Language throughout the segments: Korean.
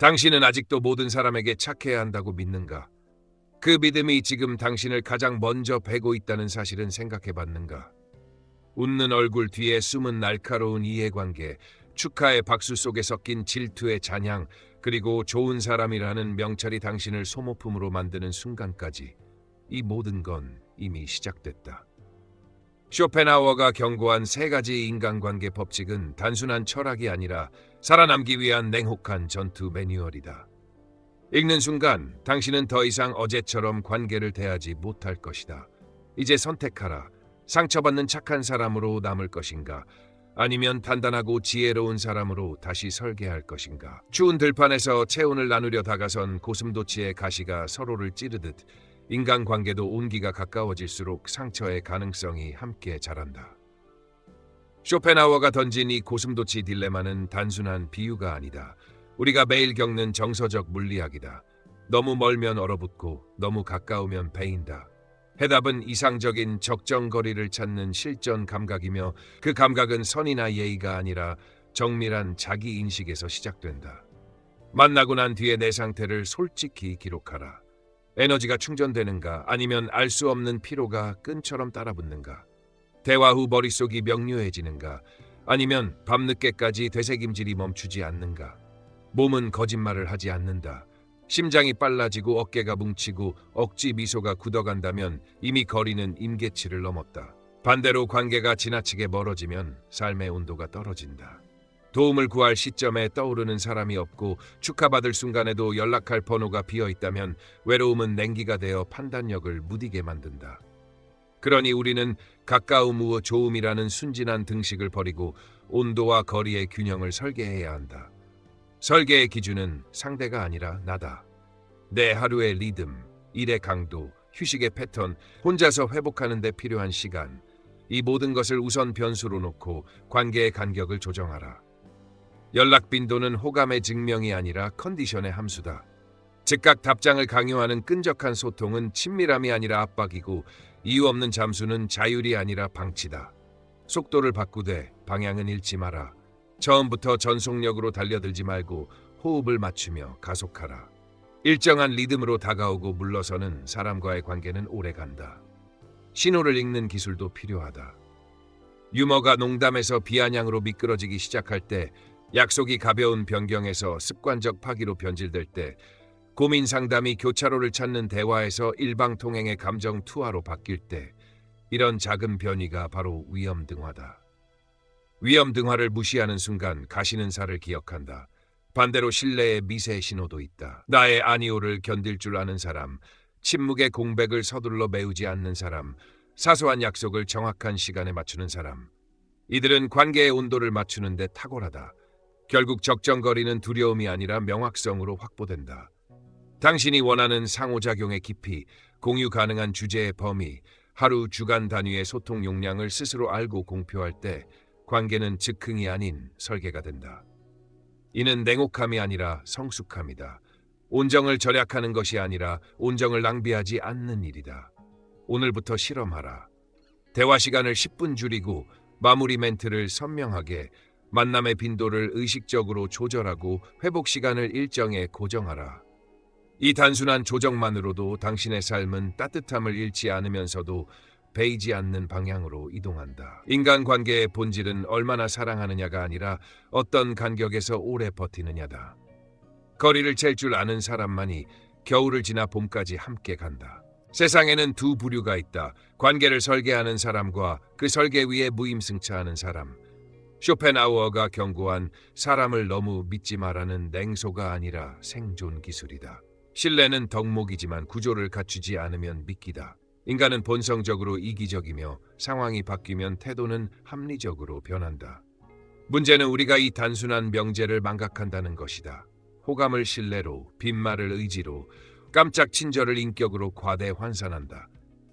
당신은 아직도 모든 사람에게 착해야 한다고 믿는가? 그 믿음이 지금 당신을 가장 먼저 베고 있다는 사실은 생각해 봤는가? 웃는 얼굴 뒤에 숨은 날카로운 이해관계, 축하의 박수 속에 섞인 질투의 잔향, 그리고 좋은 사람이라는 명찰이 당신을 소모품으로 만드는 순간까지 이 모든 건 이미 시작됐다. 쇼펜하우어가 경고한 세 가지 인간관계 법칙은 단순한 철학이 아니라 살아남기 위한 냉혹한 전투 매뉴얼이다. 읽는 순간 당신은 더 이상 어제처럼 관계를 대하지 못할 것이다. 이제 선택하라. 상처받는 착한 사람으로 남을 것인가? 아니면 단단하고 지혜로운 사람으로 다시 설계할 것인가? 추운 들판에서 체온을 나누려 다가선 고슴도치의 가시가 서로를 찌르듯 인간관계도 온기가 가까워질수록 상처의 가능성이 함께 자란다. 쇼펜하우어가 던진 이 고슴도치 딜레마는 단순한 비유가 아니다. 우리가 매일 겪는 정서적 물리학이다. 너무 멀면 얼어붙고 너무 가까우면 베인다. 해답은 이상적인 적정거리를 찾는 실전 감각이며 그 감각은 선이나 예의가 아니라 정밀한 자기인식에서 시작된다. 만나고 난 뒤에 내 상태를 솔직히 기록하라. 에너지가 충전되는가 아니면 알 수 없는 피로가 끈처럼 따라붙는가? 대화 후 머릿속이 명료해지는가 아니면 밤늦게까지 되새김질이 멈추지 않는가? 몸은 거짓말을 하지 않는다. 심장이 빨라지고 어깨가 뭉치고 억지 미소가 굳어간다면 이미 거리는 임계치를 넘었다. 반대로 관계가 지나치게 멀어지면 삶의 온도가 떨어진다. 도움을 구할 시점에 떠오르는 사람이 없고 축하받을 순간에도 연락할 번호가 비어있다면 외로움은 냉기가 되어 판단력을 무디게 만든다. 그러니 우리는 가까움 후 좋음이라는 순진한 등식을 버리고 온도와 거리의 균형을 설계해야 한다. 설계의 기준은 상대가 아니라 나다. 내 하루의 리듬, 일의 강도, 휴식의 패턴, 혼자서 회복하는 데 필요한 시간, 이 모든 것을 우선 변수로 놓고 관계의 간격을 조정하라. 연락 빈도는 호감의 증명이 아니라 컨디션의 함수다. 즉각 답장을 강요하는 끈적한 소통은 친밀함이 아니라 압박이고 이유 없는 잠수는 자율이 아니라 방치다. 속도를 바꾸되 방향은 잃지 마라. 처음부터 전속력으로 달려들지 말고 호흡을 맞추며 가속하라. 일정한 리듬으로 다가오고 물러서는 사람과의 관계는 오래간다. 신호를 읽는 기술도 필요하다. 유머가 농담에서 비아냥으로 미끄러지기 시작할 때, 약속이 가벼운 변경에서 습관적 파기로 변질될 때, 고민 상담이 교차로를 찾는 대화에서 일방통행의 감정 투하로 바뀔 때, 이런 작은 변이가 바로 위험 등화다. 위험 등화를 무시하는 순간 가시는 살을 기억한다. 반대로 신뢰의 미세 신호도 있다. 나의 아니오를 견딜 줄 아는 사람, 침묵의 공백을 서둘러 메우지 않는 사람, 사소한 약속을 정확한 시간에 맞추는 사람. 이들은 관계의 온도를 맞추는 데 탁월하다. 결국 적정거리는 두려움이 아니라 명확성으로 확보된다. 당신이 원하는 상호작용의 깊이, 공유 가능한 주제의 범위, 하루 주간 단위의 소통 용량을 스스로 알고 공표할 때 관계는 즉흥이 아닌 설계가 된다. 이는 냉혹함이 아니라 성숙함이다. 온정을 절약하는 것이 아니라 온정을 낭비하지 않는 일이다. 오늘부터 실험하라. 대화 시간을 10분 줄이고 마무리 멘트를 선명하게, 만남의 빈도를 의식적으로 조절하고 회복 시간을 일정에 고정하라. 이 단순한 조정만으로도 당신의 삶은 따뜻함을 잃지 않으면서도 베이지 않는 방향으로 이동한다. 인간관계의 본질은 얼마나 사랑하느냐가 아니라 어떤 간격에서 오래 버티느냐다. 거리를 잴 줄 아는 사람만이 겨울을 지나 봄까지 함께 간다. 세상에는 두 부류가 있다. 관계를 설계하는 사람과 그 설계 위에 무임승차하는 사람. 쇼펜하우어가 경고한 사람을 너무 믿지 말라는 냉소가 아니라 생존 기술이다. 신뢰는 덕목이지만 구조를 갖추지 않으면 미끼다. 인간은 본성적으로 이기적이며 상황이 바뀌면 태도는 합리적으로 변한다. 문제는 우리가 이 단순한 명제를 망각한다는 것이다. 호감을 신뢰로, 빈말을 의지로, 깜짝 친절을 인격으로 과대 환산한다.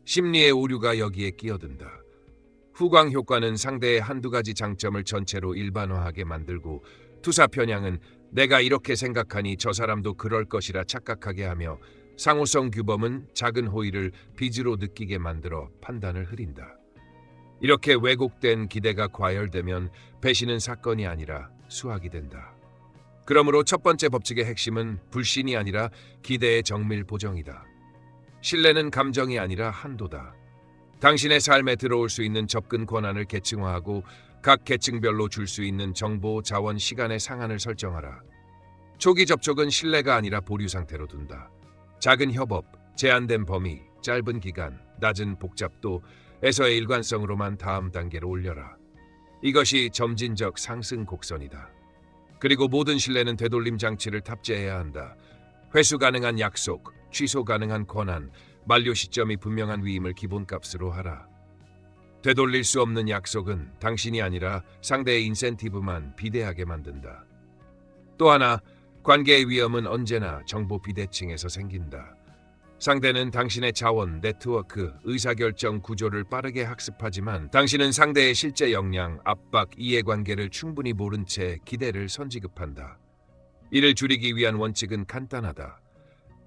심리의 오류가 여기에 끼어든다. 후광 효과는 상대의 한두 가지 장점을 전체로 일반화하게 만들고, 투사 편향은 내가 이렇게 생각하니 저 사람도 그럴 것이라 착각하게 하며, 상호성 규범은 작은 호의를 빚으로 느끼게 만들어 판단을 흐린다. 이렇게 왜곡된 기대가 과열되면 배신은 사건이 아니라 수학이 된다. 그러므로 첫 번째 법칙의 핵심은 불신이 아니라 기대의 정밀 보정이다. 신뢰는 감정이 아니라 한도다. 당신의 삶에 들어올 수 있는 접근 권한을 계층화하고 각 계층별로 줄 수 있는 정보, 자원, 시간의 상한을 설정하라. 초기 접촉은 신뢰가 아니라 보류 상태로 둔다. 작은 협업, 제한된 범위, 짧은 기간, 낮은 복잡도에서의 일관성으로만 다음 단계로 올려라. 이것이 점진적 상승 곡선이다. 그리고 모든 신뢰는 되돌림 장치를 탑재해야 한다. 회수 가능한 약속, 취소 가능한 권한, 만료 시점이 분명한 위임을 기본값으로 하라. 되돌릴 수 없는 약속은 당신이 아니라 상대의 인센티브만 비대하게 만든다. 또 하나, 관계의 위험은 언제나 정보 비대칭에서 생긴다. 상대는 당신의 자원, 네트워크, 의사결정 구조를 빠르게 학습하지만 당신은 상대의 실제 역량, 압박, 이해관계를 충분히 모른 채 기대를 선지급한다. 이를 줄이기 위한 원칙은 간단하다.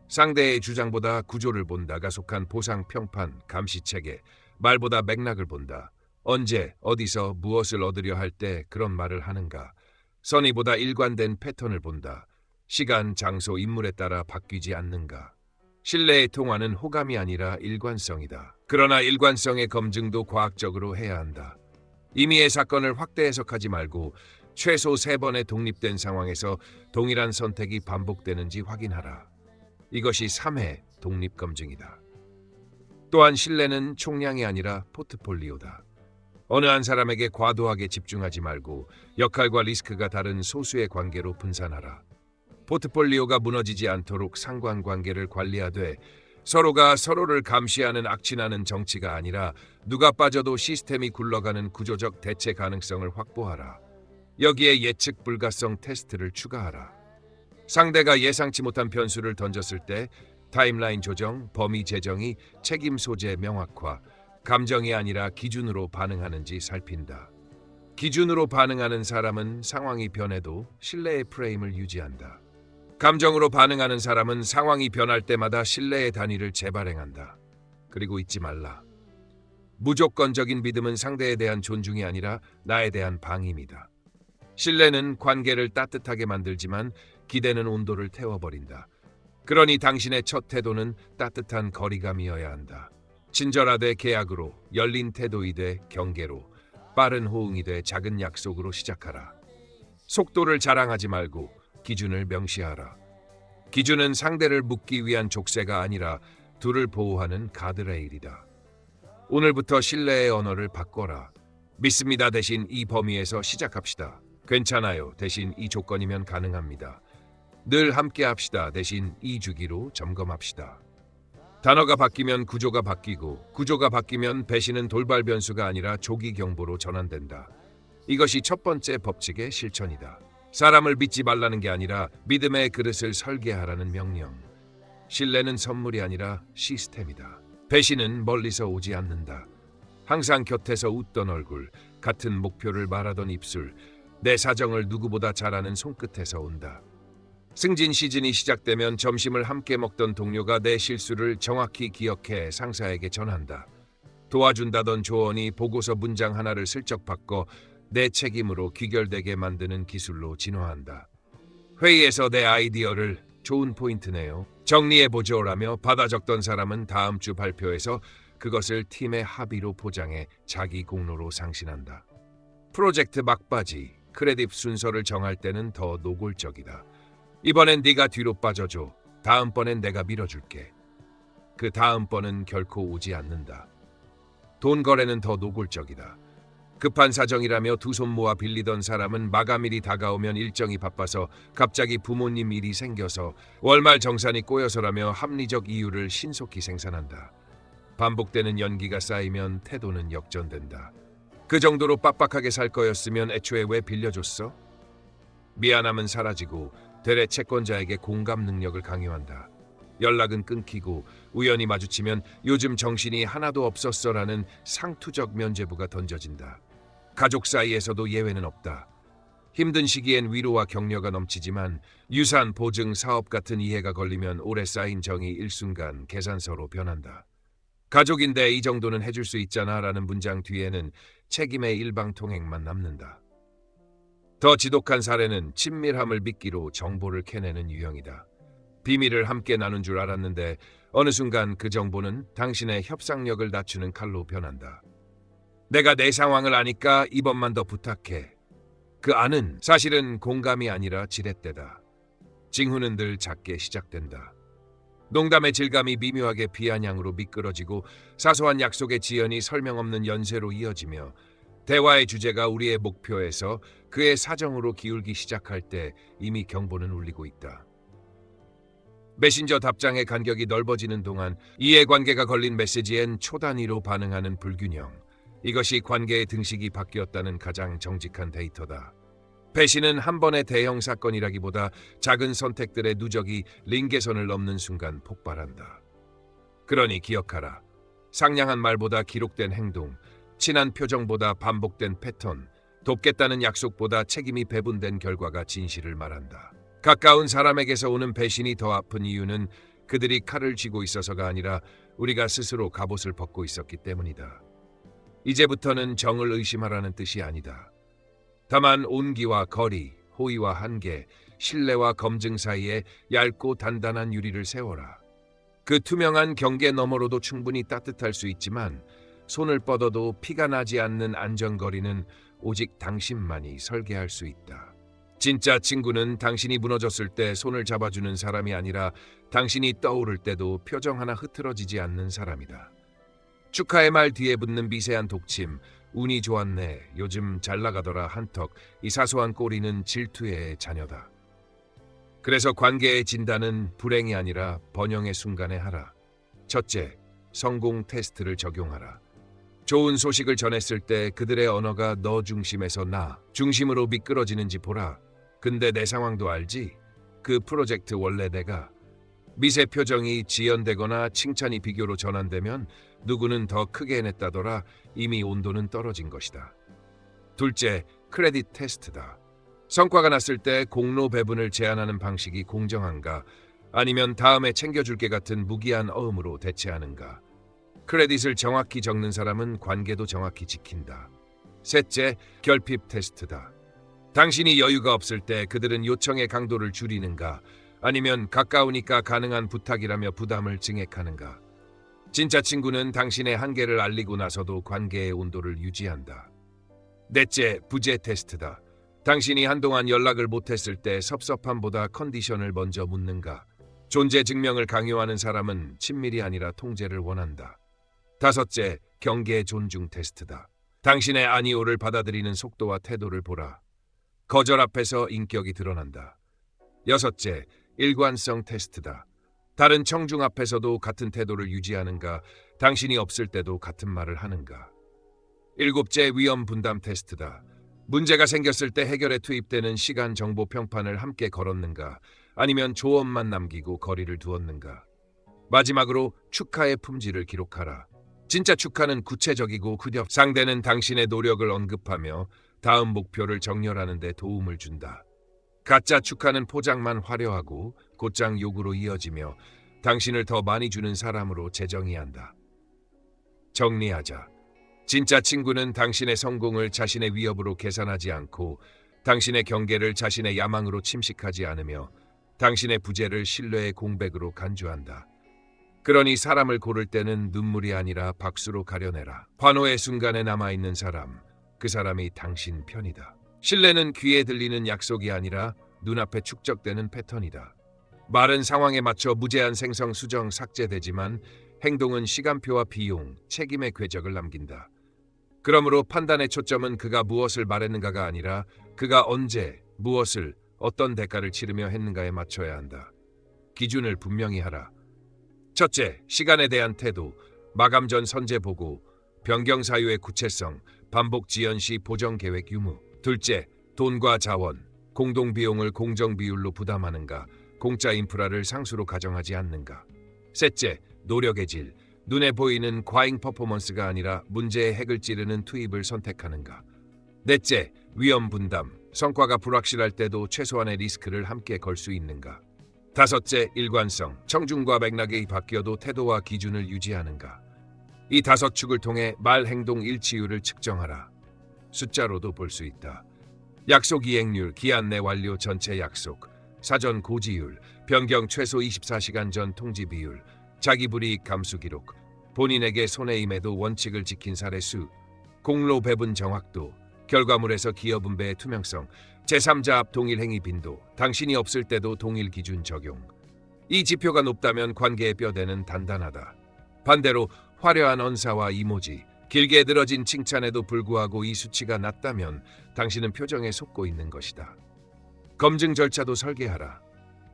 상대의 주장보다 구조를 본다. 가속한 보상, 평판, 감시체계, 말보다 맥락을 본다. 언제, 어디서, 무엇을 얻으려 할 때 그런 말을 하는가. 선의보다 일관된 패턴을 본다. 시간, 장소, 인물에 따라 바뀌지 않는가. 신뢰의 통화는 호감이 아니라 일관성이다. 그러나 일관성의 검증도 과학적으로 해야 한다. 임의의 사건을 확대 해석하지 말고 최소 3번의 독립된 상황에서 동일한 선택이 반복되는지 확인하라. 이것이 3회 독립검증이다. 또한 신뢰는 총량이 아니라 포트폴리오다. 어느 한 사람에게 과도하게 집중하지 말고 역할과 리스크가 다른 소수의 관계로 분산하라. 포트폴리오가 무너지지 않도록 상관관계를 관리하되 서로가 서로를 감시하는 악취나는 정치가 아니라 누가 빠져도 시스템이 굴러가는 구조적 대체 가능성을 확보하라. 여기에 예측 불가성 테스트를 추가하라. 상대가 예상치 못한 변수를 던졌을 때 타임라인 조정, 범위 재정의, 책임 소재 명확화, 감정이 아니라 기준으로 반응하는지 살핀다. 기준으로 반응하는 사람은 상황이 변해도 신뢰의 프레임을 유지한다. 감정으로 반응하는 사람은 상황이 변할 때마다 신뢰의 단위를 재발행한다. 그리고 잊지 말라. 무조건적인 믿음은 상대에 대한 존중이 아니라 나에 대한 방임이다. 신뢰는 관계를 따뜻하게 만들지만 기대는 온도를 태워버린다. 그러니 당신의 첫 태도는 따뜻한 거리감이어야 한다. 친절하되 계약으로, 열린 태도이되 경계로, 빠른 호응이 돼 작은 약속으로 시작하라. 속도를 자랑하지 말고 기준을 명시하라. 기준은 상대를 묶기 위한 족쇄가 아니라 둘을 보호하는 가드레일이다. 오늘부터 신뢰의 언어를 바꿔라. 믿습니다 대신 이 범위에서 시작합시다. 괜찮아요 대신 이 조건이면 가능합니다. 늘 함께 합시다 대신 이 주기로 점검합시다. 단어가 바뀌면 구조가 바뀌고 구조가 바뀌면 배신은 돌발 변수가 아니라 조기 경보로 전환된다. 이것이 첫 번째 법칙의 실천이다. 사람을 믿지 말라는 게 아니라 믿음의 그릇을 설계하라는 명령. 신뢰는 선물이 아니라 시스템이다. 배신은 멀리서 오지 않는다. 항상 곁에서 웃던 얼굴, 같은 목표를 말하던 입술, 내 사정을 누구보다 잘 아는 손끝에서 온다. 승진 시즌이 시작되면 점심을 함께 먹던 동료가 내 실수를 정확히 기억해 상사에게 전한다. 도와준다던 조언이 보고서 문장 하나를 슬쩍 바꿔 내 책임으로 귀결되게 만드는 기술로 진화한다. 회의에서 내 아이디어를 좋은 포인트네요. 정리해보죠라며 받아 적던 사람은 다음 주 발표에서 그것을 팀의 합의로 포장해 자기 공로로 상신한다. 프로젝트 막바지, 크레딧 순서를 정할 때는 더 노골적이다. 이번엔 네가 뒤로 빠져줘. 다음번엔 내가 밀어줄게. 그 다음번은 결코 오지 않는다. 돈 거래는 더 노골적이다. 급한 사정이라며 두 손 모아 빌리던 사람은 마감일이 다가오면 일정이 바빠서 갑자기 부모님 일이 생겨서 월말 정산이 꼬여서라며 합리적 이유를 신속히 생산한다. 반복되는 연기가 쌓이면 태도는 역전된다. 그 정도로 빡빡하게 살 거였으면 애초에 왜 빌려줬어? 미안함은 사라지고 되레 채권자에게 공감 능력을 강요한다. 연락은 끊기고 우연히 마주치면 요즘 정신이 하나도 없었어라는 상투적 면죄부가 던져진다. 가족 사이에서도 예외는 없다. 힘든 시기엔 위로와 격려가 넘치지만 유산, 보증, 사업 같은 이해가 걸리면 오래 쌓인 정이 일순간 계산서로 변한다. 가족인데 이 정도는 해줄 수 있잖아 라는 문장 뒤에는 책임의 일방통행만 남는다. 더 지독한 사례는 친밀함을 미끼로 정보를 캐내는 유형이다. 비밀을 함께 나눈 줄 알았는데 어느 순간 그 정보는 당신의 협상력을 낮추는 칼로 변한다. 내가 내 상황을 아니까 이번만 더 부탁해. 그 안은 사실은 공감이 아니라 지렛대다. 징후는 늘 작게 시작된다. 농담의 질감이 미묘하게 비아냥으로 미끄러지고 사소한 약속의 지연이 설명 없는 연쇄로 이어지며 대화의 주제가 우리의 목표에서 그의 사정으로 기울기 시작할 때 이미 경보는 울리고 있다. 메신저 답장의 간격이 넓어지는 동안 이해관계가 걸린 메시지엔 초단위로 반응하는 불균형. 이것이 관계의 등식이 바뀌었다는 가장 정직한 데이터다. 배신은 한 번의 대형 사건이라기보다 작은 선택들의 누적이 링게선을 넘는 순간 폭발한다. 그러니 기억하라. 상냥한 말보다 기록된 행동, 친한 표정보다 반복된 패턴, 돕겠다는 약속보다 책임이 배분된 결과가 진실을 말한다. 가까운 사람에게서 오는 배신이 더 아픈 이유는 그들이 칼을 쥐고 있어서가 아니라 우리가 스스로 갑옷을 벗고 있었기 때문이다. 이제부터는 정을 의심하라는 뜻이 아니다. 다만 온기와 거리, 호의와 한계, 신뢰와 검증 사이에 얇고 단단한 유리를 세워라. 그 투명한 경계 너머로도 충분히 따뜻할 수 있지만 손을 뻗어도 피가 나지 않는 안전거리는 오직 당신만이 설계할 수 있다. 진짜 친구는 당신이 무너졌을 때 손을 잡아주는 사람이 아니라 당신이 떠오를 때도 표정 하나 흐트러지지 않는 사람이다. 축하의 말 뒤에 붙는 미세한 독침, 운이 좋았네, 요즘 잘 나가더라 한턱, 이 사소한 꼬리는 질투의 자녀다. 그래서 관계의 진단은 불행이 아니라 번영의 순간에 하라. 첫째, 성공 테스트를 적용하라. 좋은 소식을 전했을 때 그들의 언어가 너 중심에서 나 중심으로 미끄러지는지 보라. 근데 내 상황도 알지? 그 프로젝트 원래 내가. 미세 표정이 지연되거나 칭찬이 비교로 전환되면 누구는 더 크게 해냈다더라. 이미 온도는 떨어진 것이다. 둘째, 크레딧 테스트다. 성과가 났을 때 공로 배분을 제한하는 방식이 공정한가? 아니면 다음에 챙겨줄게 같은 무기한 어음으로 대체하는가? 크레딧을 정확히 적는 사람은 관계도 정확히 지킨다. 셋째, 결핍 테스트다. 당신이 여유가 없을 때 그들은 요청의 강도를 줄이는가? 아니면 가까우니까 가능한 부탁이라며 부담을 증액하는가? 진짜 친구는 당신의 한계를 알리고 나서도 관계의 온도를 유지한다. 넷째, 부재 테스트다. 당신이 한동안 연락을 못했을 때 섭섭함보다 컨디션을 먼저 묻는가? 존재 증명을 강요하는 사람은 친밀이 아니라 통제를 원한다. 다섯째, 경계 존중 테스트다. 당신의 아니오를 받아들이는 속도와 태도를 보라. 거절 앞에서 인격이 드러난다. 여섯째, 일관성 테스트다. 다른 청중 앞에서도 같은 태도를 유지하는가, 당신이 없을 때도 같은 말을 하는가. 일곱째, 위험 분담 테스트다. 문제가 생겼을 때 해결에 투입되는 시간 정보 평판을 함께 걸었는가, 아니면 조언만 남기고 거리를 두었는가. 마지막으로 축하의 품질을 기록하라. 진짜 축하는 구체적이고 상대는 당신의 노력을 언급하며 다음 목표를 정렬하는 데 도움을 준다. 가짜 축하는 포장만 화려하고 곧장 욕으로 이어지며 당신을 더 많이 주는 사람으로 재정의한다. 정리하자. 진짜 친구는 당신의 성공을 자신의 위협으로 계산하지 않고 당신의 경계를 자신의 야망으로 침식하지 않으며 당신의 부재를 신뢰의 공백으로 간주한다. 그러니 사람을 고를 때는 눈물이 아니라 박수로 가려내라. 환호의 순간에 남아있는 사람, 그 사람이 당신 편이다. 신뢰는 귀에 들리는 약속이 아니라 눈앞에 축적되는 패턴이다. 말은 상황에 맞춰 무제한 생성 수정 삭제되지만 행동은 시간표와 비용, 책임의 궤적을 남긴다. 그러므로 판단의 초점은 그가 무엇을 말했는가가 아니라 그가 언제, 무엇을, 어떤 대가를 치르며 했는가에 맞춰야 한다. 기준을 분명히 하라. 첫째, 시간에 대한 태도, 마감 전 선제 보고, 변경 사유의 구체성, 반복 지연 시 보정 계획 유무. 둘째, 돈과 자원, 공동 비용을 공정 비율로 부담하는가, 공짜 인프라를 상수로 가정하지 않는가. 셋째, 노력의 질, 눈에 보이는 과잉 퍼포먼스가 아니라 문제의 핵을 찌르는 투입을 선택하는가. 넷째, 위험 분담, 성과가 불확실할 때도 최소한의 리스크를 함께 걸 수 있는가. 다섯째, 일관성, 청중과 맥락이 바뀌어도 태도와 기준을 유지하는가. 이 다섯 축을 통해 말 행동 일치율을 측정하라. 숫자로도 볼 수 있다. 약속 이행률, 기한 내 완료 전체 약속, 사전 고지율, 변경 최소 24시간 전 통지 비율, 자기불이익 감수 기록, 본인에게 손해임에도 원칙을 지킨 사례 수, 공로 배분 정확도, 결과물에서 기여 분배의 투명성, 제3자 앞 동일 행위 빈도, 당신이 없을 때도 동일 기준 적용. 이 지표가 높다면 관계의 뼈대는 단단하다. 반대로 화려한 언사와 이모지, 길게 늘어진 칭찬에도 불구하고 이 수치가 낮다면 당신은 표정에 속고 있는 것이다. 검증 절차도 설계하라.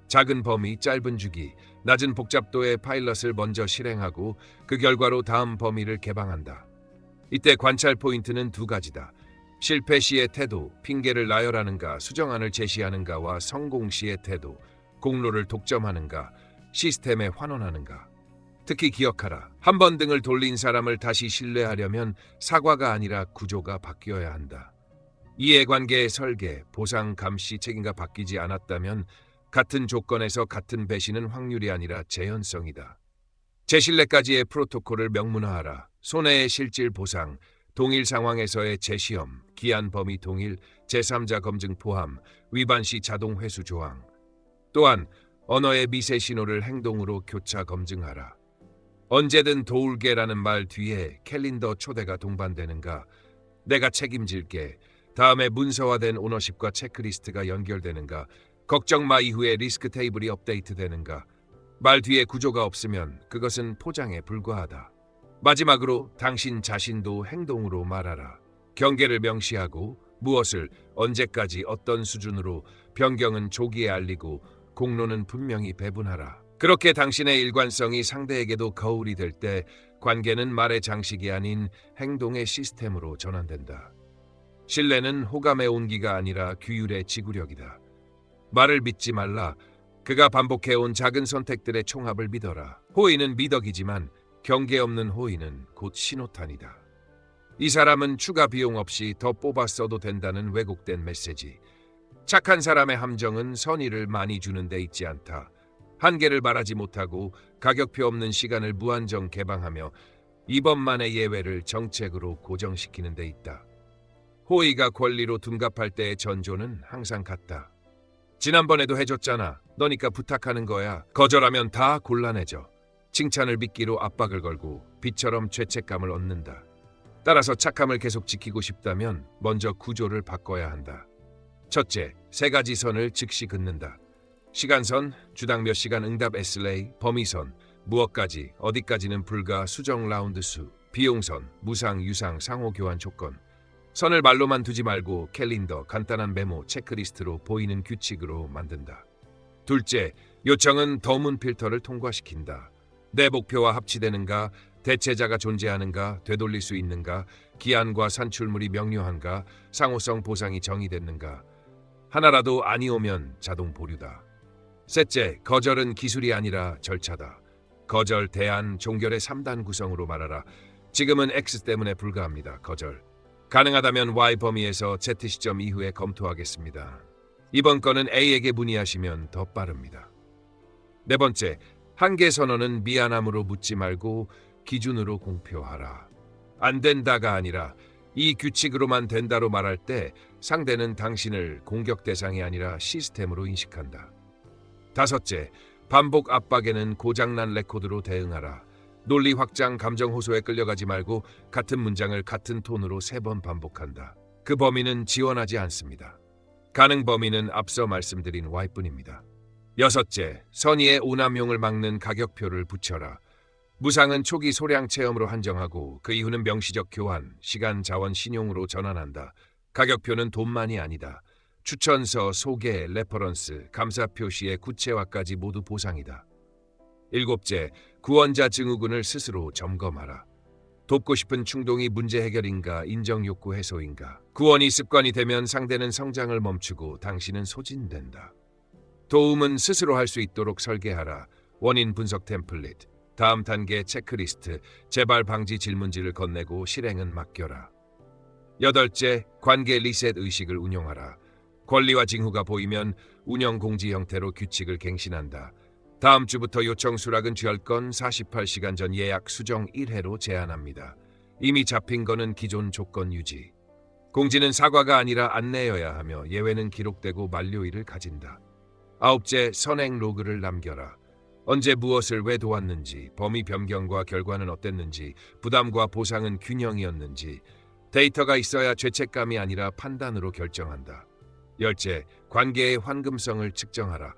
작은 범위, 짧은 주기, 낮은 복잡도의 파일럿을 먼저 실행하고 그 결과로 다음 범위를 개방한다. 이때 관찰 포인트는 두 가지다. 실패 시의 태도, 핑계를 나열하는가, 수정안을 제시하는가와 성공 시의 태도, 공로를 독점하는가, 시스템에 환원하는가. 특히 기억하라. 한 번 등을 돌린 사람을 다시 신뢰하려면 사과가 아니라 구조가 바뀌어야 한다. 이해관계의 설계, 보상, 감시, 책임가 바뀌지 않았다면 같은 조건에서 같은 배신은 확률이 아니라 재현성이다. 재신뢰까지의 프로토콜을 명문화하라. 손해의 실질 보상, 동일 상황에서의 재시험, 기한 범위 동일, 제3자 검증 포함, 위반 시 자동 회수 조항. 또한 언어의 미세 신호를 행동으로 교차 검증하라. 언제든 도울게라는 말 뒤에 캘린더 초대가 동반되는가? 내가 책임질게. 다음에 문서화된 오너십과 체크리스트가 연결되는가? 걱정 마 이후에 리스크 테이블이 업데이트되는가? 말 뒤에 구조가 없으면 그것은 포장에 불과하다. 마지막으로 당신 자신도 행동으로 말하라. 경계를 명시하고 무엇을 언제까지 어떤 수준으로 변경은 조기에 알리고 공로는 분명히 배분하라. 그렇게 당신의 일관성이 상대에게도 거울이 될 때 관계는 말의 장식이 아닌 행동의 시스템으로 전환된다. 신뢰는 호감의 온기가 아니라 규율의 지구력이다. 말을 믿지 말라. 그가 반복해온 작은 선택들의 총합을 믿어라. 호의는 미덕이지만 경계 없는 호의는 곧 신호탄이다. 이 사람은 추가 비용 없이 더 뽑아 써도 된다는 왜곡된 메시지. 착한 사람의 함정은 선의를 많이 주는 데 있지 않다. 한계를 말하지 못하고 가격표 없는 시간을 무한정 개방하며 이번만의 예외를 정책으로 고정시키는 데 있다. 호의가 권리로 둔갑할 때의 전조는 항상 같다. 지난번에도 해줬잖아. 너니까 부탁하는 거야. 거절하면 다 곤란해져. 칭찬을 믿기로 압박을 걸고 비처럼 죄책감을 얻는다. 따라서 착함을 계속 지키고 싶다면 먼저 구조를 바꿔야 한다. 첫째, 3가지 선을 즉시 긋는다. 시간선, 주당 몇 시간 응답 SLA, 범위선, 무엇까지, 어디까지는 불가, 수정 라운드 수, 비용선, 무상, 유상, 상호 교환 조건. 선을 말로만 두지 말고 캘린더, 간단한 메모, 체크리스트로 보이는 규칙으로 만든다. 둘째, 요청은 더문 필터를 통과시킨다. 내 목표와 합치되는가, 대체자가 존재하는가, 되돌릴 수 있는가, 기한과 산출물이 명료한가, 상호성 보상이 정의됐는가. 하나라도 아니 오면 자동 보류다. 셋째, 거절은 기술이 아니라 절차다. 거절, 대안, 종결의 3단 구성으로 말하라. 지금은 X 때문에 불가합니다. 거절. 가능하다면 Y 범위에서 Z 시점 이후에 검토하겠습니다. 이번 건은 A에게 문의하시면 더 빠릅니다. 네 번째, 한계 선언은 미안함으로 묻지 말고 기준으로 공표하라. 안 된다가 아니라 이 규칙으로만 된다로 말할 때 상대는 당신을 공격 대상이 아니라 시스템으로 인식한다. 다섯째, 반복 압박에는 고장난 레코드로 대응하라. 논리 확장, 감정 호소에 끌려가지 말고 같은 문장을 같은 톤으로 3번 반복한다. 그 범위는 지원하지 않습니다. 가능 범위는 앞서 말씀드린 Y뿐입니다. 여섯째, 선의의 오남용을 막는 가격표를 붙여라. 무상은 초기 소량 체험으로 한정하고 그 이후는 명시적 교환, 시간, 자원, 신용으로 전환한다. 가격표는 돈만이 아니다. 추천서, 소개, 레퍼런스, 감사 표시의 구체화까지 모두 보상이다. 일곱째, 구원자 증후군을 스스로 점검하라. 돕고 싶은 충동이 문제 해결인가, 인정 욕구 해소인가. 구원이 습관이 되면 상대는 성장을 멈추고 당신은 소진된다. 도움은 스스로 할 수 있도록 설계하라. 원인 분석 템플릿, 다음 단계 체크리스트, 재발 방지 질문지를 건네고 실행은 맡겨라. 여덟째, 관계 리셋 의식을 운용하라. 권리와 징후가 보이면 운영 공지 형태로 규칙을 갱신한다. 다음 주부터 요청 수락은 취할건 48시간 전 예약 수정 1회로 제한합니다. 이미 잡힌 거는 기존 조건 유지. 공지는 사과가 아니라 안내여야 하며 예외는 기록되고 만료일을 가진다. 아홉째, 선행 로그를 남겨라. 언제 무엇을 왜 도왔는지, 범위 변경과 결과는 어땠는지, 부담과 보상은 균형이었는지, 데이터가 있어야 죄책감이 아니라 판단으로 결정한다. 열째, 관계의 환금성을 측정하라.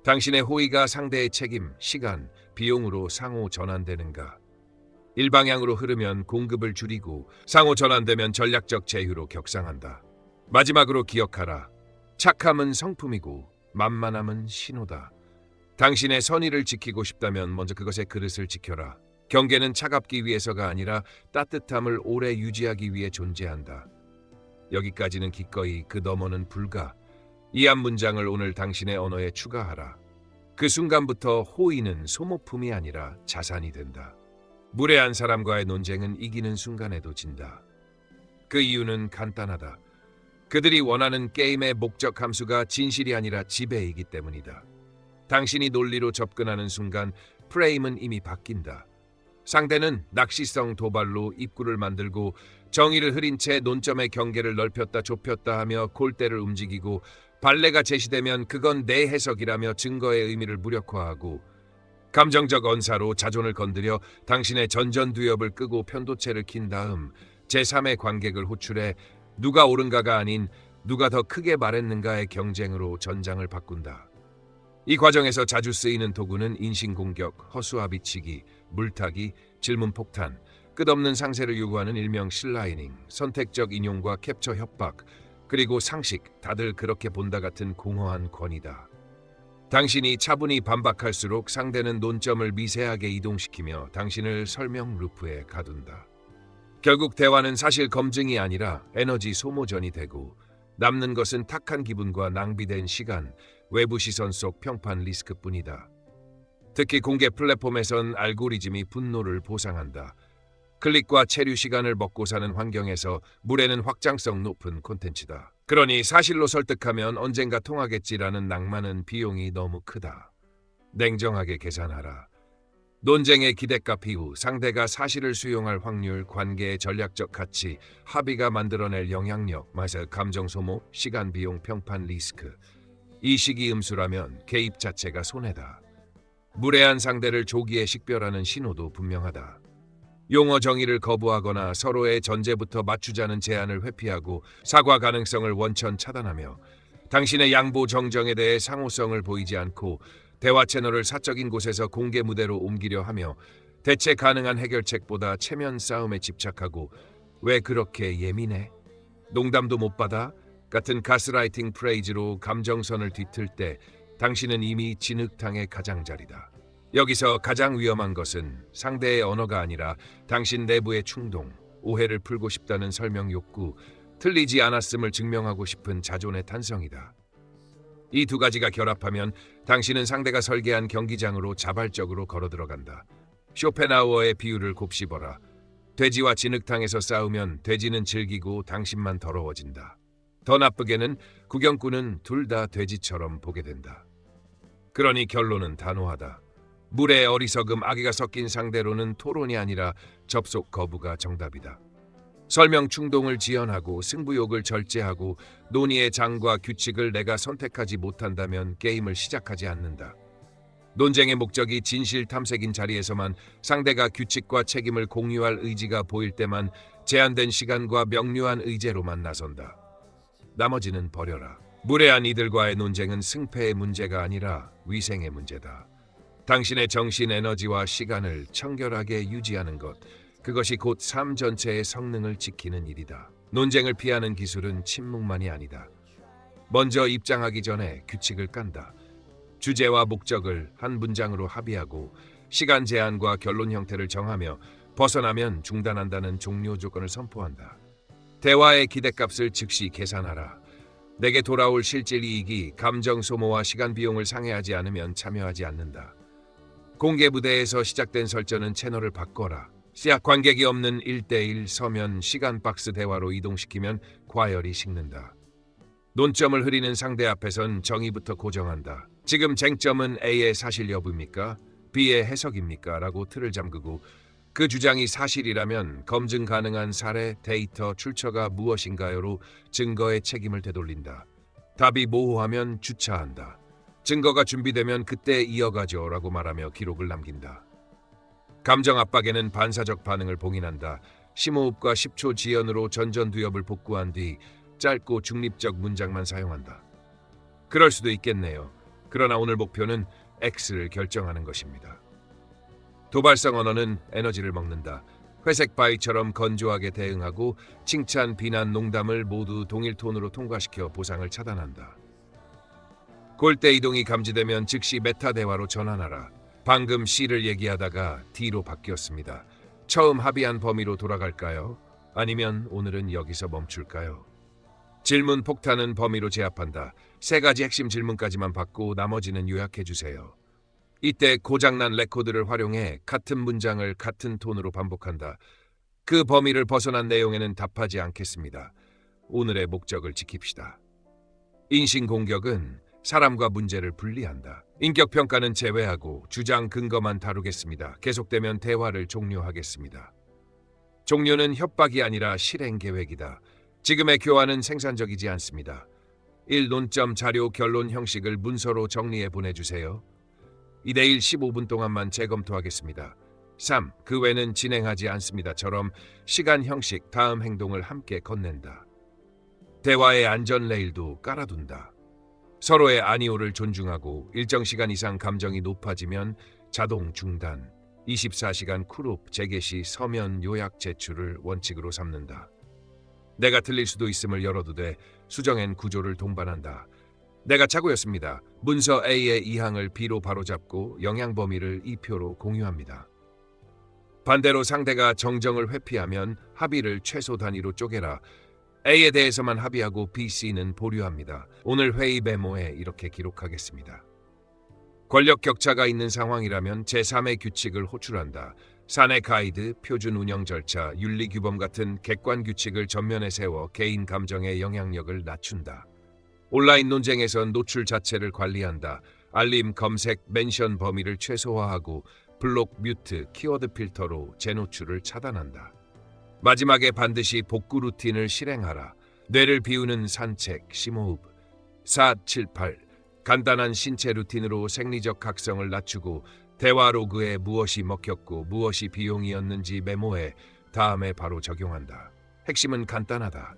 당신의 호의가 상대의 책임, 시간, 비용으로 상호 전환되는가? 일방향으로 흐르면 공급을 줄이고 상호 전환되면 전략적 제휴로 격상한다. 마지막으로 기억하라. 착함은 성품이고 만만함은 신호다. 당신의 선의를 지키고 싶다면 먼저 그것의 그릇을 지켜라. 경계는 차갑기 위해서가 아니라 따뜻함을 오래 유지하기 위해 존재한다. 여기까지는 기꺼이, 그 너머는 불가. 이 한 문장을 오늘 당신의 언어에 추가하라. 그 순간부터 호의는 소모품이 아니라 자산이 된다. 무례한 사람과의 논쟁은 이기는 순간에도 진다. 그 이유는 간단하다. 그들이 원하는 게임의 목적 함수가 진실이 아니라 지배이기 때문이다. 당신이 논리로 접근하는 순간 프레임은 이미 바뀐다. 상대는 낚시성 도발로 입구를 만들고 정의를 흐린 채 논점의 경계를 넓혔다 좁혔다 하며 골대를 움직이고, 발레가 제시되면 그건 내 해석이라며 증거의 의미를 무력화하고, 감정적 언사로 자존을 건드려 당신의 전전두엽을 끄고 편도체를 킨 다음 제3의 관객을 호출해 누가 옳은가가 아닌 누가 더 크게 말했는가의 경쟁으로 전장을 바꾼다. 이 과정에서 자주 쓰이는 도구는 인신공격, 허수아비치기, 물타기, 질문폭탄, 끝없는 상세를 요구하는 일명 실라이닝, 선택적 인용과 캡처 협박, 그리고 상식, 다들 그렇게 본다 같은 공허한 권위다. 당신이 차분히 반박할수록 상대는 논점을 미세하게 이동시키며 당신을 설명 루프에 가둔다. 결국 대화는 사실 검증이 아니라 에너지 소모전이 되고, 남는 것은 탁한 기분과 낭비된 시간, 외부 시선 속 평판 리스크뿐이다. 특히 공개 플랫폼에선 알고리즘이 분노를 보상한다. 클릭과 체류 시간을 먹고 사는 환경에서 무례는 확장성 높은 콘텐츠다. 그러니 사실로 설득하면 언젠가 통하겠지라는 낭만은 비용이 너무 크다. 냉정하게 계산하라. 논쟁의 기대값 이후 상대가 사실을 수용할 확률, 관계의 전략적 가치, 합의가 만들어낼 영향력, 마이셀 감정 소모, 시간 비용 평판 리스크. 이 시기 음수라면 개입 자체가 손해다. 무례한 상대를 조기에 식별하는 신호도 분명하다. 용어 정의를 거부하거나 서로의 전제부터 맞추자는 제안을 회피하고 사과 가능성을 원천 차단하며 당신의 양보 정정에 대해 상호성을 보이지 않고 대화 채널을 사적인 곳에서 공개 무대로 옮기려 하며 대체 가능한 해결책보다 체면 싸움에 집착하고 왜 그렇게 예민해? 농담도 못 받아? 같은 가스라이팅 프레이즈로 감정선을 뒤틀 때 당신은 이미 진흙탕의 가장자리다. 여기서 가장 위험한 것은 상대의 언어가 아니라 당신 내부의 충동, 오해를 풀고 싶다는 설명 욕구, 틀리지 않았음을 증명하고 싶은 자존의 탄성이다. 이 두 가지가 결합하면 당신은 상대가 설계한 경기장으로 자발적으로 걸어 들어간다. 쇼펜하우어의 비유를 곱씹어라. 돼지와 진흙탕에서 싸우면 돼지는 즐기고 당신만 더러워진다. 더 나쁘게는 구경꾼은 둘 다 돼지처럼 보게 된다. 그러니 결론은 단호하다. 물의 어리석음, 악의가 섞인 상대로는 토론이 아니라 접속 거부가 정답이다. 설명 충동을 지연하고 승부욕을 절제하고 논의의 장과 규칙을 내가 선택하지 못한다면 게임을 시작하지 않는다. 논쟁의 목적이 진실 탐색인 자리에서만 상대가 규칙과 책임을 공유할 의지가 보일 때만 제한된 시간과 명료한 의제로만 나선다. 나머지는 버려라. 무례한 이들과의 논쟁은 승패의 문제가 아니라 위생의 문제다. 당신의 정신 에너지와 시간을 청결하게 유지하는 것, 그것이 곧 삶 전체의 성능을 지키는 일이다. 논쟁을 피하는 기술은 침묵만이 아니다. 먼저 입장하기 전에 규칙을 깐다. 주제와 목적을 한 문장으로 합의하고 시간 제한과 결론 형태를 정하며 벗어나면 중단한다는 종료 조건을 선포한다. 대화의 기대값을 즉시 계산하라. 내게 돌아올 실질 이익이 감정 소모와 시간 비용을 상회하지 않으면 참여하지 않는다. 공개 무대에서 시작된 설전은 채널을 바꿔라. 시약 관객이 없는 1대1 서면 시간 박스 대화로 이동시키면 과열이 식는다. 논점을 흐리는 상대 앞에선 정의부터 고정한다. 지금 쟁점은 A의 사실 여부입니까? B의 해석입니까? 라고 틀을 잠그고 그 주장이 사실이라면 검증 가능한 사례, 데이터, 출처가 무엇인가요로 증거의 책임을 되돌린다. 답이 모호하면 주차한다. 증거가 준비되면 그때 이어가죠라고 말하며 기록을 남긴다. 감정 압박에는 반사적 반응을 봉인한다. 심호흡과 10초 지연으로 전전두엽을 복구한 뒤 짧고 중립적 문장만 사용한다. 그럴 수도 있겠네요. 그러나 오늘 목표는 X를 결정하는 것입니다. 도발성 언어는 에너지를 먹는다. 회색 바위처럼 건조하게 대응하고 칭찬, 비난, 농담을 모두 동일 톤으로 통과시켜 보상을 차단한다. 골대 이동이 감지되면 즉시 메타 대화로 전환하라. 방금 C를 얘기하다가 D로 바뀌었습니다. 처음 합의한 범위로 돌아갈까요? 아니면 오늘은 여기서 멈출까요? 질문 폭탄은 범위로 제압한다. 3가지 핵심 질문까지만 받고 나머지는 요약해 주세요. 이때 고장난 레코드를 활용해 같은 문장을 같은 톤으로 반복한다. 그 범위를 벗어난 내용에는 답하지 않겠습니다. 오늘의 목적을 지킵시다. 인신공격은 사람과 문제를 분리한다. 인격평가는 제외하고 주장 근거만 다루겠습니다. 계속되면 대화를 종료하겠습니다. 종료는 협박이 아니라 실행 계획이다. 지금의 교환은 생산적이지 않습니다. 1. 논점, 자료, 결론 형식을 문서로 정리해 보내주세요. 2대1 15분 동안만 재검토하겠습니다. 3. 그 외는 진행하지 않습니다.처럼 시간, 형식, 다음 행동을 함께 건넨다. 대화의 안전 레일도 깔아둔다. 서로의 아니오를 존중하고 일정 시간 이상 감정이 높아지면 자동 중단, 24시간 쿨옵, 재개시, 서면 요약 제출을 원칙으로 삼는다. 내가 틀릴 수도 있음을 열어두되 수정엔 구조를 동반한다. 내가 착오였습니다. 문서 A의 2항을 B로 바로잡고 영향 범위를 2표로 공유합니다. 반대로 상대가 정정을 회피하면 합의를 최소 단위로 쪼개라. A에 대해서만 합의하고 B, C는 보류합니다. 오늘 회의 메모에 이렇게 기록하겠습니다. 권력 격차가 있는 상황이라면 제3의 규칙을 호출한다. 사내 가이드, 표준 운영 절차, 윤리 규범 같은 객관 규칙을 전면에 세워 개인 감정의 영향력을 낮춘다. 온라인 논쟁에선 노출 자체를 관리한다. 알림, 검색, 멘션 범위를 최소화하고 블록, 뮤트, 키워드 필터로 재노출을 차단한다. 마지막에 반드시 복구 루틴을 실행하라. 뇌를 비우는 산책, 심호흡. 4, 7, 8. 간단한 신체 루틴으로 생리적 각성을 낮추고 대화 로그에 무엇이 먹혔고 무엇이 비용이었는지 메모해 다음에 바로 적용한다. 핵심은 간단하다.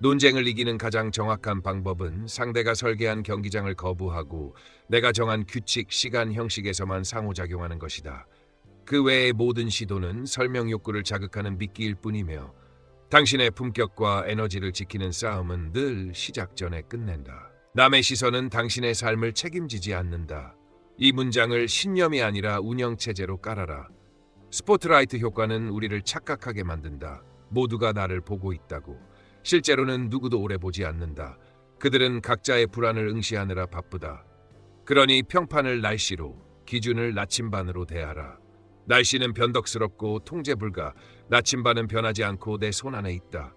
논쟁을 이기는 가장 정확한 방법은 상대가 설계한 경기장을 거부하고 내가 정한 규칙, 시간, 형식에서만 상호작용하는 것이다. 그 외의 모든 시도는 설명 욕구를 자극하는 미끼일 뿐이며 당신의 품격과 에너지를 지키는 싸움은 늘 시작 전에 끝낸다. 남의 시선은 당신의 삶을 책임지지 않는다. 이 문장을 신념이 아니라 운영체제로 깔아라. 스포트라이트 효과는 우리를 착각하게 만든다. 모두가 나를 보고 있다고. 실제로는 누구도 오래 보지 않는다. 그들은 각자의 불안을 응시하느라 바쁘다. 그러니 평판을 날씨로, 기준을 나침반으로 대하라. 날씨는 변덕스럽고 통제 불가, 나침반은 변하지 않고 내 손 안에 있다.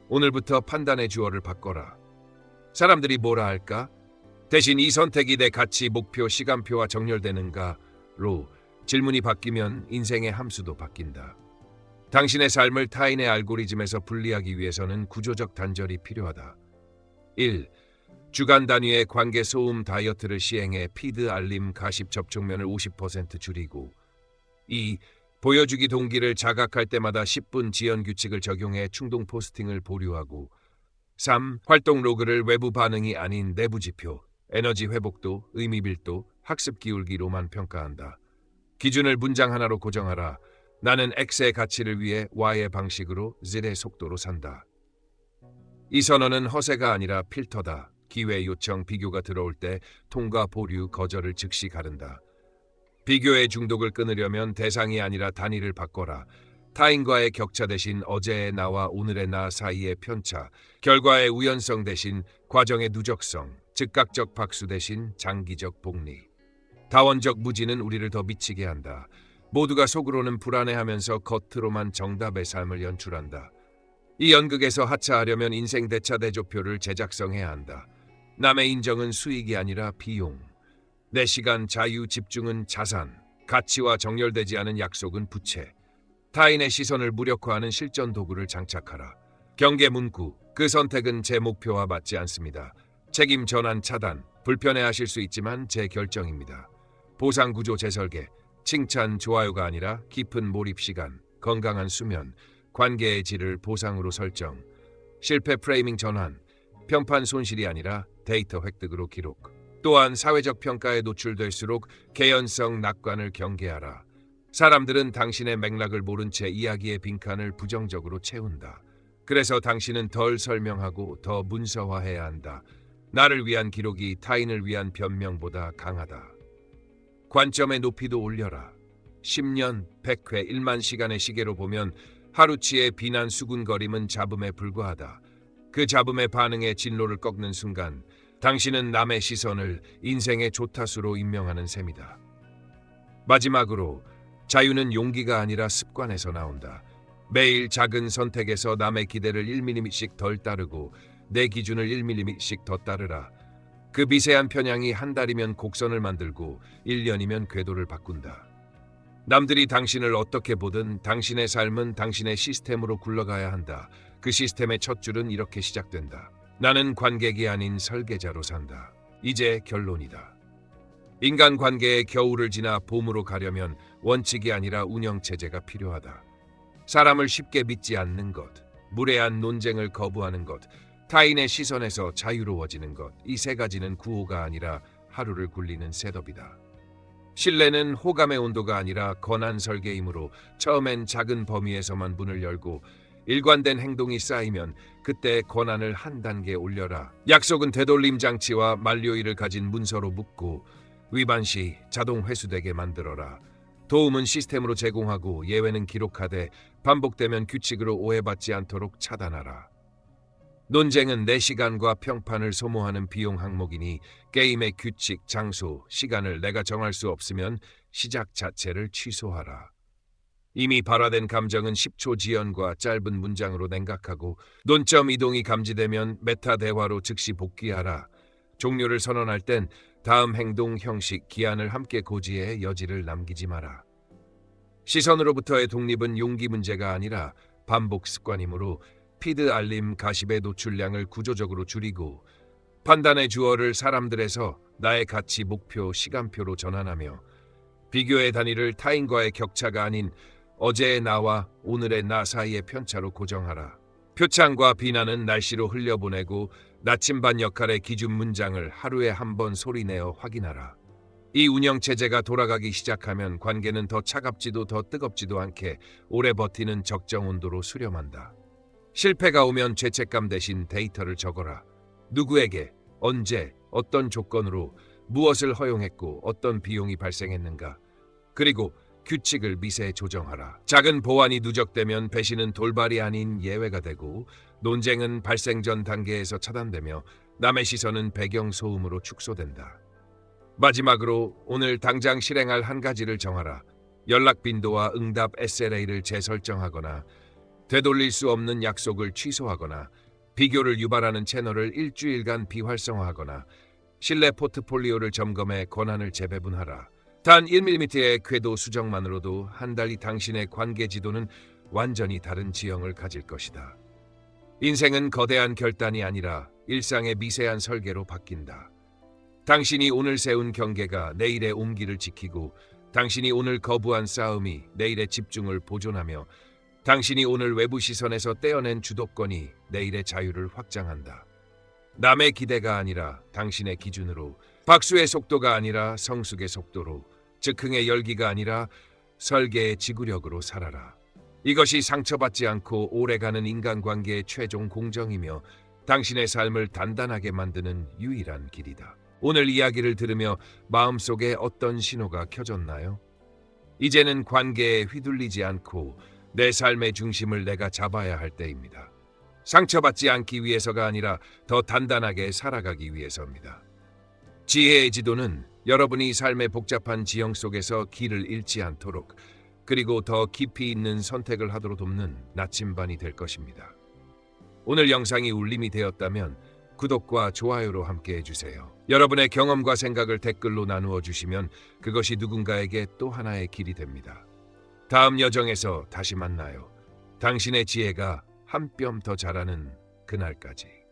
오늘부터 판단의 주어를 바꿔라. 사람들이 뭐라 할까? 대신 이 선택이 내 가치, 목표, 시간표와 정렬되는가로 질문이 바뀌면 인생의 함수도 바뀐다. 당신의 삶을 타인의 알고리즘에서 분리하기 위해서는 구조적 단절이 필요하다. 1. 주간 단위의 관계 소음 다이어트를 시행해 피드, 알림, 가십 접촉면을 50% 줄이고 2. 보여주기 동기를 자각할 때마다 10분 지연 규칙을 적용해 충동 포스팅을 보류하고 3. 활동 로그를 외부 반응이 아닌 내부 지표, 에너지 회복도, 의미 밀도, 학습 기울기로만 평가한다. 기준을 문장 하나로 고정하라. 나는 X의 가치를 위해 Y의 방식으로 Z의 속도로 산다. 이 선언은 허세가 아니라 필터다. 기회, 요청, 비교가 들어올 때 통과, 보류, 거절을 즉시 가른다. 비교의 중독을 끊으려면 대상이 아니라 단위를 바꿔라. 타인과의 격차 대신 어제의 나와 오늘의 나 사이의 편차, 결과의 우연성 대신 과정의 누적성, 즉각적 박수 대신 장기적 복리. 다원적 무지는 우리를 더 미치게 한다. 모두가 속으로는 불안해하면서 겉으로만 정답의 삶을 연출한다. 이 연극에서 하차하려면 인생 대차 대조표를 제작성해야 한다. 남의 인정은 수익이 아니라 비용. 내 시간, 자유, 집중은 자산. 가치와 정렬되지 않은 약속은 부채. 타인의 시선을 무력화하는 실전 도구를 장착하라. 경계 문구. 그 선택은 제 목표와 맞지 않습니다. 책임 전환 차단. 불편해하실 수 있지만 제 결정입니다. 보상 구조 재설계. 칭찬, 좋아요가 아니라 깊은 몰입 시간, 건강한 수면, 관계의 질을 보상으로 설정. 실패 프레이밍 전환. 평판 손실이 아니라 데이터 획득으로 기록. 또한 사회적 평가에 노출될수록 개연성 낙관을 경계하라. 사람들은 당신의 맥락을 모른 채 이야기의 빈칸을 부정적으로 채운다. 그래서 당신은 덜 설명하고 더 문서화해야 한다. 나를 위한 기록이 타인을 위한 변명보다 강하다. 관점의 높이도 올려라. 10년, 100회, 1만 시간의 시계로 보면 하루치의 비난 수군거림은 잡음에 불과하다. 그 잡음의 반응에 진로를 꺾는 순간 당신은 남의 시선을 인생의 조타수로 임명하는 셈이다. 마지막으로 자유는 용기가 아니라 습관에서 나온다. 매일 작은 선택에서 남의 기대를 1mm씩 덜 따르고 내 기준을 1mm씩 더 따르라. 그 미세한 편향이 한 달이면 곡선을 만들고 1년이면 궤도를 바꾼다. 남들이 당신을 어떻게 보든 당신의 삶은 당신의 시스템으로 굴러가야 한다. 그 시스템의 첫 줄은 이렇게 시작된다. 나는 관객이 아닌 설계자로 산다. 이제 결론이다. 인간관계의 겨울을 지나 봄으로 가려면 원칙이 아니라 운영체제가 필요하다. 사람을 쉽게 믿지 않는 것, 무례한 논쟁을 거부하는 것, 타인의 시선에서 자유로워지는 것, 이 세 가지는 구호가 아니라 하루를 굴리는 셋업이다. 신뢰는 호감의 온도가 아니라 권한 설계이므로 처음엔 작은 범위에서만 문을 열고 일관된 행동이 쌓이면 그때 권한을 한 단계 올려라. 약속은 되돌림 장치와 만료일을 가진 문서로 묶고 위반 시 자동 회수되게 만들어라. 도움은 시스템으로 제공하고 예외는 기록하되 반복되면 규칙으로 오해받지 않도록 차단하라. 논쟁은 내 시간과 평판을 소모하는 비용 항목이니 게임의 규칙, 장소, 시간을 내가 정할 수 없으면 시작 자체를 취소하라. 이미 발화된 감정은 10초 지연과 짧은 문장으로 냉각하고 논점 이동이 감지되면 메타 대화로 즉시 복귀하라. 종료를 선언할 땐 다음 행동, 형식, 기한을 함께 고지해 여지를 남기지 마라. 시선으로부터의 독립은 용기 문제가 아니라 반복 습관이므로 피드 알림 가십의 노출량을 구조적으로 줄이고 판단의 주어를 사람들에서 나의 가치, 목표, 시간표로 전환하며 비교의 단위를 타인과의 격차가 아닌 어제의 나와 오늘의 나 사이의 편차로 고정하라. 표창과 비난은 날씨로 흘려보내고 나침반 역할의 기준 문장을 하루에 한 번 소리내어 확인하라. 이 운영체제가 돌아가기 시작하면 관계는 더 차갑지도 더 뜨겁지도 않게 오래 버티는 적정 온도로 수렴한다. 실패가 오면 죄책감 대신 데이터를 적어라. 누구에게, 언제, 어떤 조건으로 무엇을 허용했고 어떤 비용이 발생했는가. 그리고 규칙을 미세 조정하라. 작은 보완이 누적되면 배신은 돌발이 아닌 예외가 되고 논쟁은 발생 전 단계에서 차단되며 남의 시선은 배경 소음으로 축소된다. 마지막으로 오늘 당장 실행할 한 가지를 정하라. 연락 빈도와 응답 SLA를 재설정하거나 되돌릴 수 없는 약속을 취소하거나 비교를 유발하는 채널을 일주일간 비활성화하거나 신뢰 포트폴리오를 점검해 권한을 재배분하라. 단 1mm의 궤도 수정만으로도 한 달이 당신의 관계 지도는 완전히 다른 지형을 가질 것이다. 인생은 거대한 결단이 아니라 일상의 미세한 설계로 바뀐다. 당신이 오늘 세운 경계가 내일의 온기를 지키고 당신이 오늘 거부한 싸움이 내일의 집중을 보존하며 당신이 오늘 외부 시선에서 떼어낸 주도권이 내일의 자유를 확장한다. 남의 기대가 아니라 당신의 기준으로, 박수의 속도가 아니라 성숙의 속도로, 즉흥의 열기가 아니라 설계의 지구력으로 살아라. 이것이 상처받지 않고 오래가는 인간관계의 최종 공정이며 당신의 삶을 단단하게 만드는 유일한 길이다. 오늘 이야기를 들으며 마음속에 어떤 신호가 켜졌나요? 이제는 관계에 휘둘리지 않고 내 삶의 중심을 내가 잡아야 할 때입니다. 상처받지 않기 위해서가 아니라 더 단단하게 살아가기 위해서입니다. 지혜의 지도는 여러분이 삶의 복잡한 지형 속에서 길을 잃지 않도록 그리고 더 깊이 있는 선택을 하도록 돕는 나침반이 될 것입니다. 오늘 영상이 울림이 되었다면 구독과 좋아요로 함께 해주세요. 여러분의 경험과 생각을 댓글로 나누어 주시면 그것이 누군가에게 또 하나의 길이 됩니다. 다음 여정에서 다시 만나요. 당신의 지혜가 한 뼘 더 자라는 그날까지.